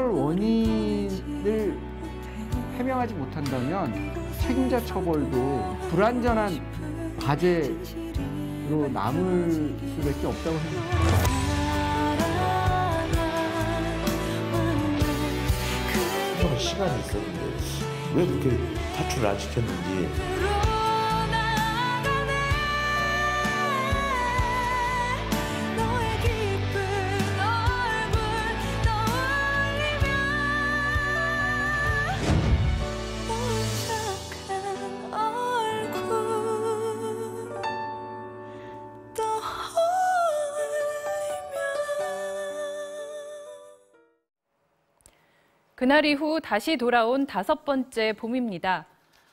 출혈 원인을 해명하지 못한다면 책임자 처벌도 불완전한 과제로 남을 수밖에 없다고 생각합니다. 시간이 있었는데 왜 그렇게 탈출을 안 시켰는지. 그날 이후 다시 돌아온 5번째 봄입니다.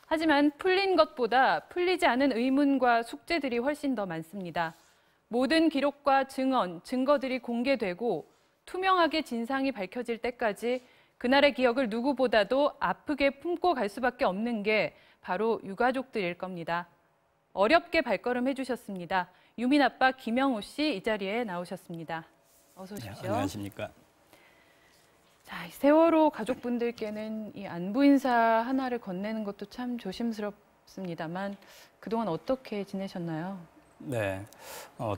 하지만 풀린 것보다 풀리지 않은 의문과 숙제들이 훨씬 더 많습니다. 모든 기록과 증언, 증거들이 공개되고 투명하게 진상이 밝혀질 때까지 그날의 기억을 누구보다도 아프게 품고 갈 수밖에 없는 게 바로 유가족들일 겁니다. 어렵게 발걸음해 주셨습니다. 유민 아빠 김영호 씨 이 자리에 나오셨습니다. 어서 오십시오. 네, 안녕하십니까. 자, 세월호 가족분들께는 이 안부 인사 하나를 건네는 것도 참 조심스럽습니다만 그동안 어떻게 지내셨나요? 네,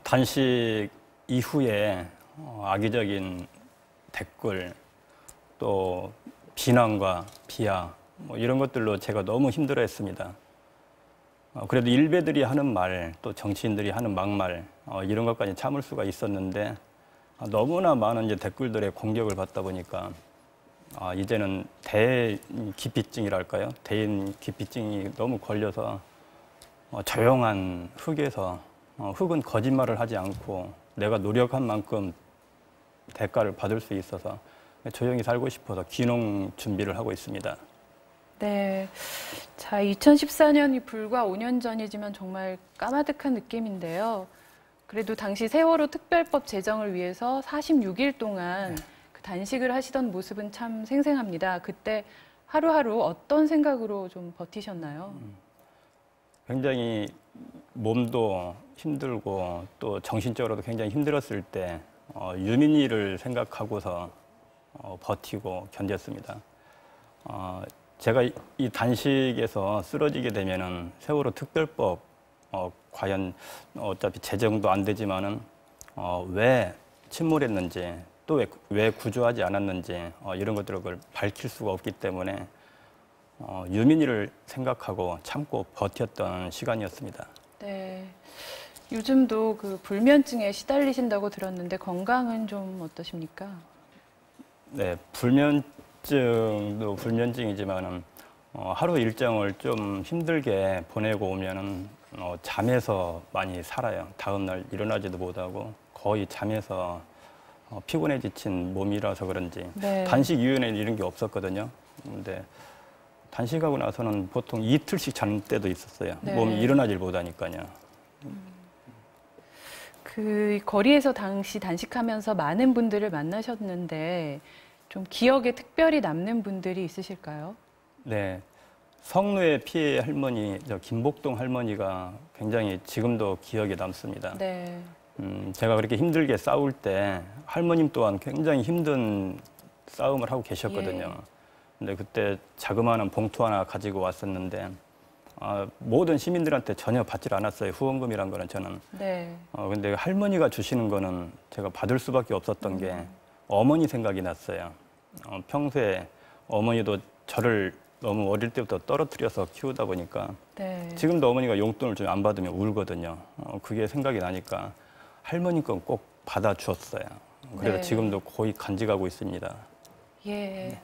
단식 이후에 악의적인 댓글, 또 비난과 비하 뭐 이런 것들로 제가 너무 힘들어했습니다. 그래도 일베들이 하는 말, 또 정치인들이 하는 막말 이런 것까지 참을 수가 있었는데 너무나 많은 이제 댓글들의 공격을 받다 보니까 이제는 대기피증이랄까요? 대인 기피증이 너무 걸려서 조용한 흙에서 흙은 거짓말을 하지 않고 내가 노력한 만큼 대가를 받을 수 있어서 조용히 살고 싶어서 귀농 준비를 하고 있습니다. 네, 자 2014년이 불과 5년 전이지만 정말 까마득한 느낌인데요. 그래도 당시 세월호 특별법 제정을 위해서 46일 동안 그 단식을 하시던 모습은 참 생생합니다. 그때 하루하루 어떤 생각으로 좀 버티셨나요? 굉장히 몸도 힘들고 또 정신적으로도 굉장히 힘들었을 때 유민희를 생각하고서 버티고 견뎠습니다. 제가 이 단식에서 쓰러지게 되면은 세월호 특별법 과연 어차피 제정도 안 되지만은 왜 침몰했는지 또 왜 구조하지 않았는지 이런 것들을 밝힐 수가 없기 때문에 유민희를 생각하고 참고 버텼던 시간이었습니다. 네, 요즘도 그 불면증에 시달리신다고 들었는데 건강은 좀 어떠십니까? 네, 불면증도 불면증이지만은 하루 일정을 좀 힘들게 보내고 오면은 잠에서 많이 살아요. 다음 날 일어나지도 못하고 거의 잠에서 피곤해 지친 몸이라서 그런지 네. 단식 이후에는 이런 게 없었거든요. 근데 단식하고 나서는 보통 이틀씩 자는 때도 있었어요. 네. 몸이 일어나질 못하니까요. 그 거리에서 당시 단식하면서 많은 분들을 만나셨는데 좀 기억에 특별히 남는 분들이 있으실까요? 네. 성노예 피해 할머니, 김복동 할머니가 굉장히 지금도 기억에 남습니다. 네. 제가 그렇게 힘들게 싸울 때 할머님 또한 굉장히 힘든 싸움을 하고 계셨거든요. 예. 근데 그때 자그마한 봉투 하나 가지고 왔었는데 모든 시민들한테 전혀 받질 않았어요. 후원금이란 거는 저는. 네. 근데 할머니가 주시는 거는 제가 받을 수밖에 없었던 게 어머니 생각이 났어요. 평소에 어머니도 저를 너무 어릴 때부터 떨어뜨려서 키우다 보니까 네. 지금도 어머니가 용돈을 좀 안 받으면 울거든요. 그게 생각이 나니까 할머니 건 꼭 받아주었어요. 그래서 네. 지금도 거의 간직하고 있습니다. 예. 네.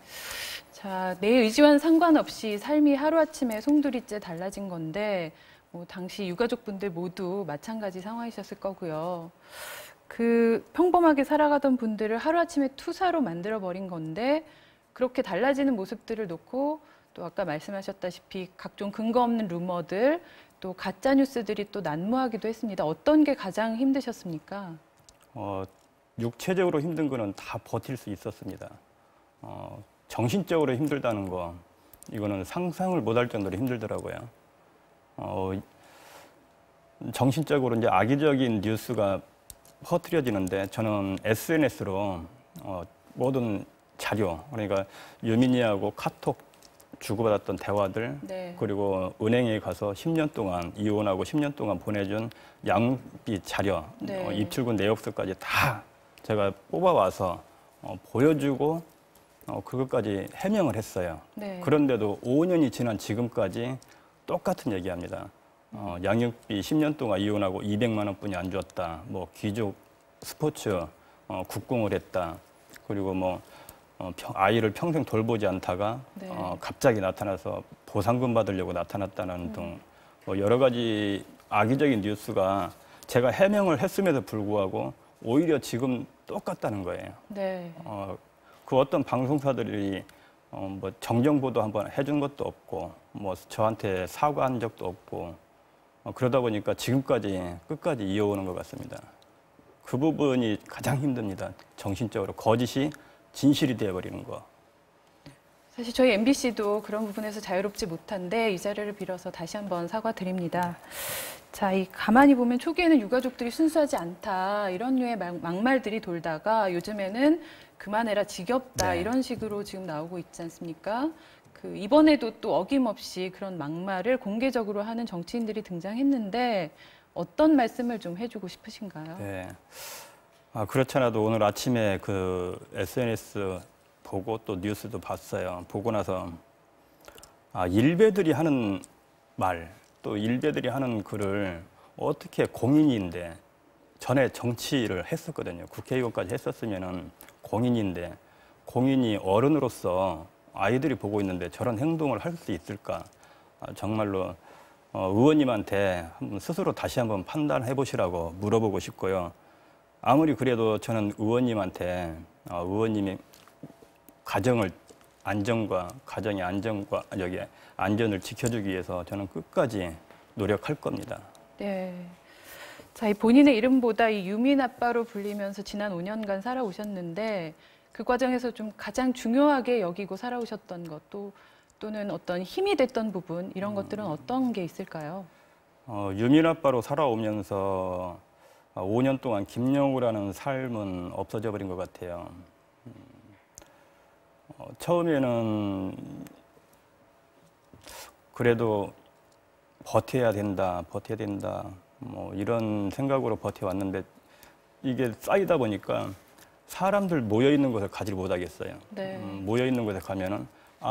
자, 내 의지와는 상관없이 삶이 하루아침에 송두리째 달라진 건데 뭐 당시 유가족분들 모두 마찬가지 상황이셨을 거고요. 그 평범하게 살아가던 분들을 하루아침에 투사로 만들어버린 건데 그렇게 달라지는 모습들을 놓고 또 아까 말씀하셨다시피 각종 근거 없는 루머들 또 가짜 뉴스들이 또 난무하기도 했습니다. 어떤 게 가장 힘드셨습니까? 육체적으로 힘든 거는 다 버틸 수 있었습니다. 정신적으로 힘들다는 거 이거는 상상을 못할 정도로 힘들더라고요. 정신적으로 이제 악의적인 뉴스가 퍼뜨려지는데 저는 SNS로 모든 자료, 그러니까 유민이하고 카톡 주고받았던 대화들, 네. 그리고 은행에 가서 10년 동안 이혼하고 10년 동안 보내준 양육비 자료, 네. 입출금 내역서까지 다 제가 뽑아와서 보여주고 그것까지 해명을 했어요. 네. 그런데도 5년이 지난 지금까지 똑같은 얘기합니다. 양육비 10년 동안 이혼하고 200만 원뿐이 안 줬다. 뭐 귀족 스포츠 국공을 했다. 그리고 뭐 아이를 평생 돌보지 않다가 네. 갑자기 나타나서 보상금 받으려고 나타났다는 등 뭐 여러 가지 악의적인 뉴스가 제가 해명을 했음에도 불구하고 오히려 지금 똑같다는 거예요. 네. 그 어떤 방송사들이 뭐 정정 보도 한번 해준 것도 없고 뭐 저한테 사과한 적도 없고 그러다 보니까 지금까지 끝까지 이어오는 것 같습니다. 그 부분이 가장 힘듭니다. 정신적으로 거짓이 진실이 되어버리는 거. 사실 저희 MBC도 그런 부분에서 자유롭지 못한데 이 자리를 빌어서 다시 한번 사과드립니다. 자, 이 가만히 보면 초기에는 유가족들이 순수하지 않다 이런 류의 막말들이 돌다가 요즘에는 그만해라 지겹다 네. 이런 식으로 지금 나오고 있지 않습니까? 그 이번에도 또 어김없이 그런 막말을 공개적으로 하는 정치인들이 등장했는데 어떤 말씀을 좀 해주고 싶으신가요? 네. 그렇잖아도 오늘 아침에 그 SNS 보고 또 뉴스도 봤어요. 보고 나서 일베들이 하는 말, 또 일베들이 하는 글을 어떻게 공인인데 전에 정치를 했었거든요. 국회의원까지 했었으면은 공인인데 공인이 어른으로서 아이들이 보고 있는데 저런 행동을 할 수 있을까? 정말로 의원님한테 스스로 다시 한번 판단해 보시라고 물어보고 싶고요. 아무리 그래도 저는 의원님한테 의원님이 가정의 안정과 여기 안전을 지켜주기 위해서 저는 끝까지 노력할 겁니다. 네. 자, 이 본인의 이름보다 이 유민 아빠로 불리면서 지난 5년간 살아오셨는데 그 과정에서 좀 가장 중요하게 여기고 살아오셨던 것도 또는 어떤 힘이 됐던 부분 이런 것들은 어떤 게 있을까요? 유민 아빠로 살아오면서 5년 동안 김영우라는 삶은 없어져 버린 것 같아요. 처음에는 그래도 버텨야 된다, 뭐 이런 생각으로 버텨왔는데 이게 쌓이다 보니까 사람들 모여 있는 곳에 가지 못하겠어요. 네. 모여 있는 곳에 가면은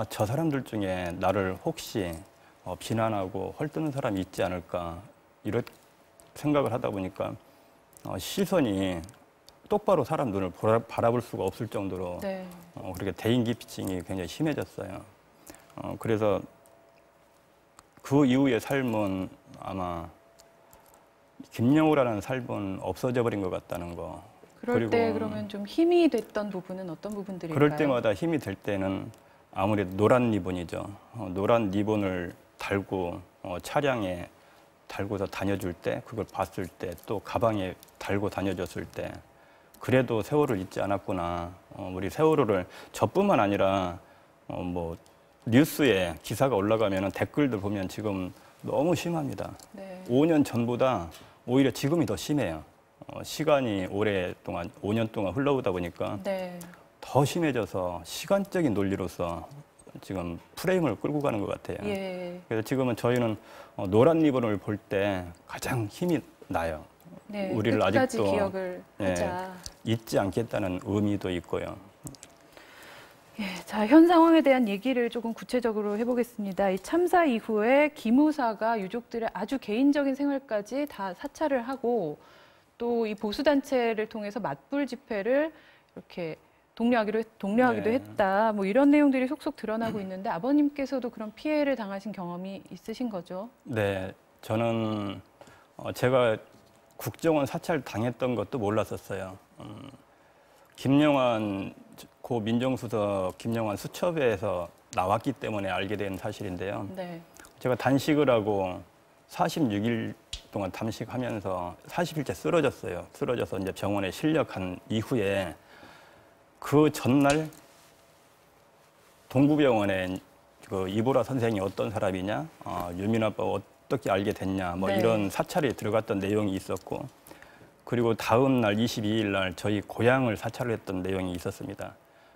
저 사람들 중에 나를 혹시 비난하고 헐뜯는 사람이 있지 않을까 이런 생각을 하다 보니까 시선이 똑바로 사람 눈을 바라볼 수가 없을 정도로 네. 그렇게 대인기피증이 굉장히 심해졌어요. 그래서 그 이후의 삶은 아마 김영우라는 삶은 없어져 버린 것 같다는 거. 그럴 때 그러면 좀 힘이 됐던 부분은 어떤 부분들일까요? 그럴 때마다 힘이 될 때는 아무래도 노란 리본이죠. 노란 리본을 달고 차량에 달고서 다녀줄 때, 그걸 봤을 때, 또 가방에 달고 다녀줬을 때, 그래도 세월을 잊지 않았구나. 우리 세월호를 저뿐만 아니라 뭐 뉴스에 기사가 올라가면 댓글들 보면 지금 너무 심합니다. 네. 5년 전보다 오히려 지금이 더 심해요. 시간이 오랫동안 5년 동안 흘러오다 보니까 네. 더 심해져서 시간적인 논리로서 지금 프레임을 끌고 가는 것 같아요. 예. 그래서 지금은 저희는 노란 리본을 볼 때 가장 힘이 나요. 네. 우리를 끝까지 아직도 기억을 하자. 잊지 않겠다는 의미도 있고요. 예, 자, 현 상황에 대한 얘기를 조금 구체적으로 해보겠습니다. 이 참사 이후에 기무사가 유족들의 아주 개인적인 생활까지 다 사찰을 하고 또 이 보수단체를 통해서 맞불 집회를 이렇게 독려하기도 네. 했다. 뭐 이런 내용들이 속속 드러나고 있는데 아버님께서도 그런 피해를 당하신 경험이 있으신 거죠? 네, 저는 제가 국정원 사찰 당했던 것도 몰랐었어요. 김영환 고 민정수석 김영환 수첩에서 나왔기 때문에 알게 된 사실인데요. 네. 제가 단식을 하고 46일 동안 단식하면서 40일째 쓰러졌어요. 쓰러져서 이제 병원에 실려간 이후에 그 전날 동구병원에 그 이보라 선생이 어떤 사람이냐, 유민 아빠가 어떻게 알게 됐냐, 뭐 네. 이런 사찰에 들어갔던 내용이 있었고, 그리고 다음 날 22일 날 저희 고향을 사찰을 했던 내용이 있었습니다.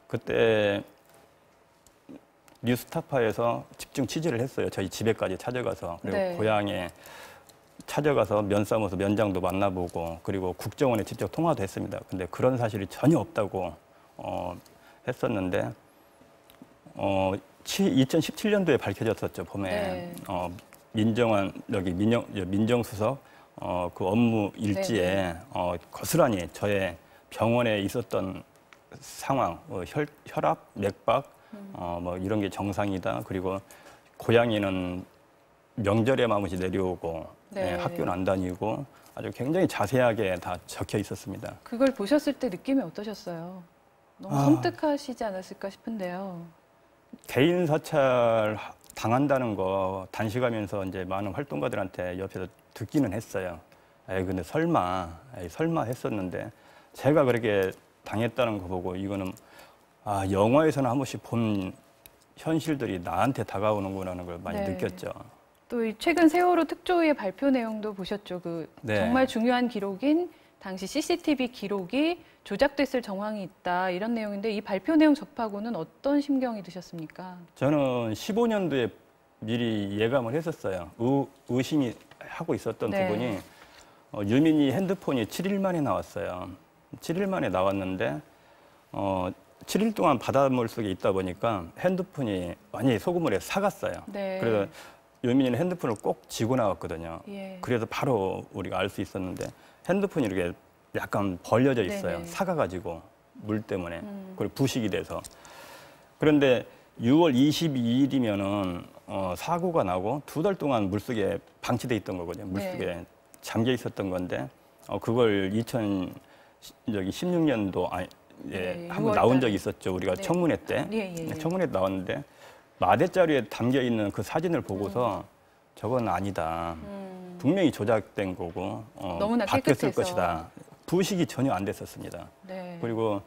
그때 뉴스타파에서 집중 취재를 했어요. 저희 집에까지 찾아가서. 그리고 네. 고향에 찾아가서 면 삶아서 면장도 만나보고 그리고 국정원에 직접 통화도 했습니다. 근데 그런 사실이 전혀 없다고 했었는데 2017년도에 밝혀졌었죠. 봄에 네. 민정환 여기 민정수석 그 업무 일지에 고스란히 저의 병원에 있었던 상황, 혈압, 맥박 뭐 이런 게 정상이다. 그리고 고양이는 명절에만 한 번씩 내려오고 네. 학교는 안 다니고 아주 굉장히 자세하게 다 적혀 있었습니다. 그걸 보셨을 때 느낌이 어떠셨어요? 너무 섬뜩하시지 않았을까 싶은데요. 개인 사찰 당한다는 거 단식하면서 이제 많은 활동가들한테 옆에서 듣기는 했어요. 근데 설마 했었는데 제가 그렇게 당했다는 거 보고 이거는 영화에서는 한 번씩 본 현실들이 나한테 다가오는구나라는 걸 많이 네. 느꼈죠. 또 이 최근 세월호 특조위의 발표 내용도 보셨죠? 네. 정말 중요한 기록인 당시 CCTV 기록이 조작됐을 정황이 있다 이런 내용인데 이 발표 내용 접하고는 어떤 심경이 드셨습니까? 저는 15년도에 미리 예감을 했었어요. 의심이 하고 있었던 네. 부분이 유민이 핸드폰이 7일 만에 나왔어요. 7일 만에 나왔는데 7일 동안 바닷물 속에 있다 보니까 핸드폰이 완전히 소금물에 삭았어요. 네. 그래서 유민이는 핸드폰을 꼭 쥐고 나왔거든요. 예. 그래서 바로 우리가 알 수 있었는데 핸드폰이 이렇게 약간 벌려져 있어요. 네네. 삭아가지고 물 때문에 그리고 부식이 돼서. 그런데 6월 22일이면은 사고가 나고 2달 동안 물속에 방치돼 있던 거거든요. 물속에 네. 잠겨 있었던 건데 그걸 2016년도 네, 한번 6월 나온 달에. 적이 있었죠. 우리가 네. 청문회 때. 예. 청문회 나왔는데 마대 자루에 담겨 있는 그 사진을 보고서 저건 아니다. 분명히 조작된 거고 너무나 바뀌었을 깨끗해서. 것이다. 부식이 전혀 안 됐었습니다. 네. 그리고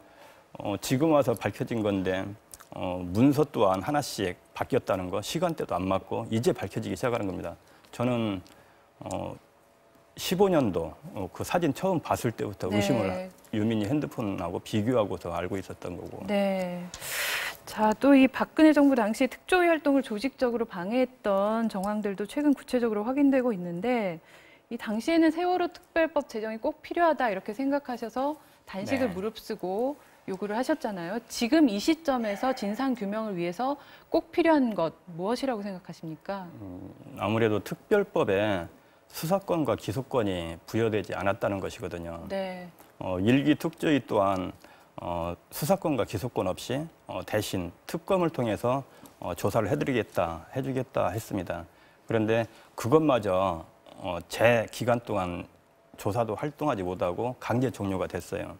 지금 와서 밝혀진 건데 문서 또한 하나씩 바뀌었다는 거, 시간대도 안 맞고 이제 밝혀지기 시작하는 겁니다. 저는 15년도 그 사진 처음 봤을 때부터 네. 의심을 유민이 핸드폰하고 비교하고서 알고 있었던 거고. 네. 자, 또 이 박근혜 정부 당시 특조위 활동을 조직적으로 방해했던 정황들도 최근 구체적으로 확인되고 있는데 이 당시에는 세월호 특별법 제정이 꼭 필요하다 이렇게 생각하셔서 단식을 네. 무릅쓰고 요구를 하셨잖아요. 지금 이 시점에서 진상 규명을 위해서 꼭 필요한 것 무엇이라고 생각하십니까? 아무래도 특별법에 수사권과 기소권이 부여되지 않았다는 것이거든요. 네. 일기 특조위 또한 수사권과 기소권 없이 대신 특검을 통해서 조사를 해주겠다 했습니다. 그런데 그것마저 제 기간 동안 조사도 활동하지 못하고 강제 종료가 됐어요.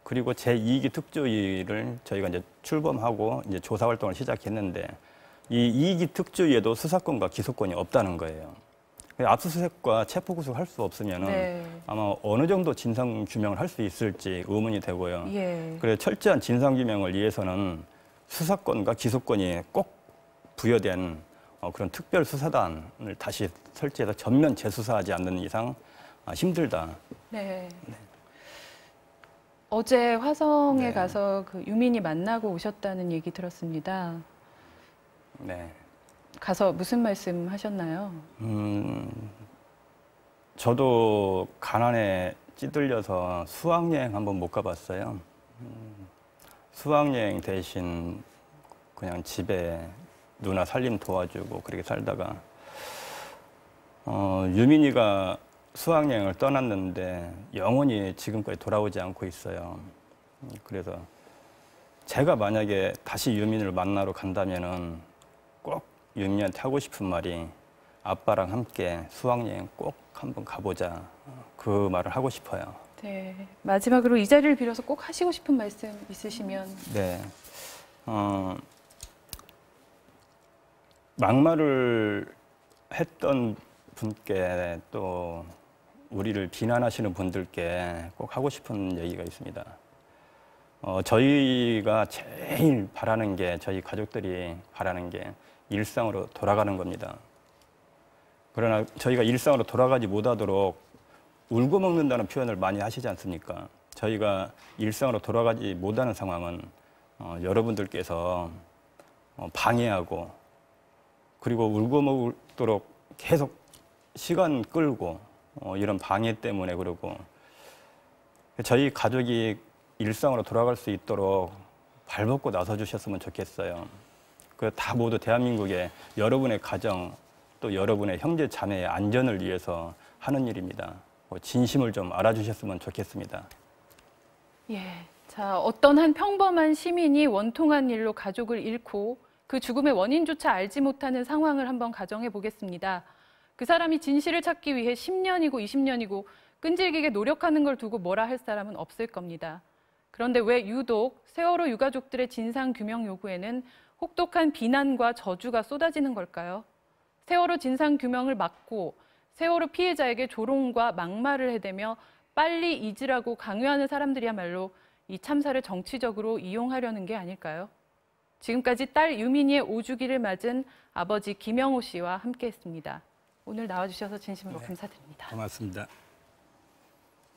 그리고 제2기 특조위를 저희가 이제 출범하고 이제 조사 활동을 시작했는데 이 2기 특조위에도 수사권과 기소권이 없다는 거예요. 압수수색과 체포구속 할 수 없으면은 네. 아마 어느 정도 진상 규명을 할 수 있을지 의문이 되고요. 예. 그래 철저한 진상 규명을 위해서는 수사권과 기소권이 꼭 부여된 그런 특별 수사단을 다시 설치해서 전면 재수사하지 않는 이상 힘들다. 네. 어제 화성에 네. 가서 그 유민이 만나고 오셨다는 얘기 들었습니다. 네. 가서 무슨 말씀 하셨나요? 저도 가난에 찌들려서 수학여행 한번 못 가봤어요. 수학여행 대신 그냥 집에 누나 살림 도와주고 그렇게 살다가 유민이가 수학여행을 떠났는데 영원히 지금까지 돌아오지 않고 있어요. 그래서 제가 만약에 다시 유민이를 만나러 간다면은 꼭 유민이한테 하고 싶은 말이 아빠랑 함께 수학여행 꼭 한번 가보자. 그 말을 하고 싶어요. 네. 마지막으로 이 자리를 빌어서 꼭 하시고 싶은 말씀 있으시면. 네. 막말을 했던 분께 또 우리를 비난하시는 분들께 꼭 하고 싶은 얘기가 있습니다. 저희가 제일 바라는 게, 저희 가족들이 바라는 게 일상으로 돌아가는 겁니다. 그러나 저희가 일상으로 돌아가지 못하도록 울고 먹는다는 표현을 많이 하시지 않습니까? 저희가 일상으로 돌아가지 못하는 상황은 여러분들께서 방해하고 그리고 울고 먹도록 계속 시간 끌고 이런 방해 때문에 그러고 저희 가족이 일상으로 돌아갈 수 있도록 발벗고 나서 주셨으면 좋겠어요. 그 다 모두 대한민국의 여러분의 가정 또 여러분의 형제 자매의 안전을 위해서 하는 일입니다. 진심을 좀 알아주셨으면 좋겠습니다. 예. 자, 어떤 한 평범한 시민이 원통한 일로 가족을 잃고 그 죽음의 원인조차 알지 못하는 상황을 한번 가정해 보겠습니다. 그 사람이 진실을 찾기 위해 10년이고 20년이고 끈질기게 노력하는 걸 두고 뭐라 할 사람은 없을 겁니다. 그런데 왜 유독 세월호 유가족들의 진상 규명 요구에는 혹독한 비난과 저주가 쏟아지는 걸까요? 세월호 진상 규명을 막고 세월호 피해자에게 조롱과 막말을 해대며 빨리 잊으라고 강요하는 사람들이야말로 이 참사를 정치적으로 이용하려는 게 아닐까요? 지금까지 딸 유민이의 5주기를 맞은 아버지 김영호 씨와 함께했습니다. 오늘 나와주셔서 진심으로 감사드립니다. 고맙습니다.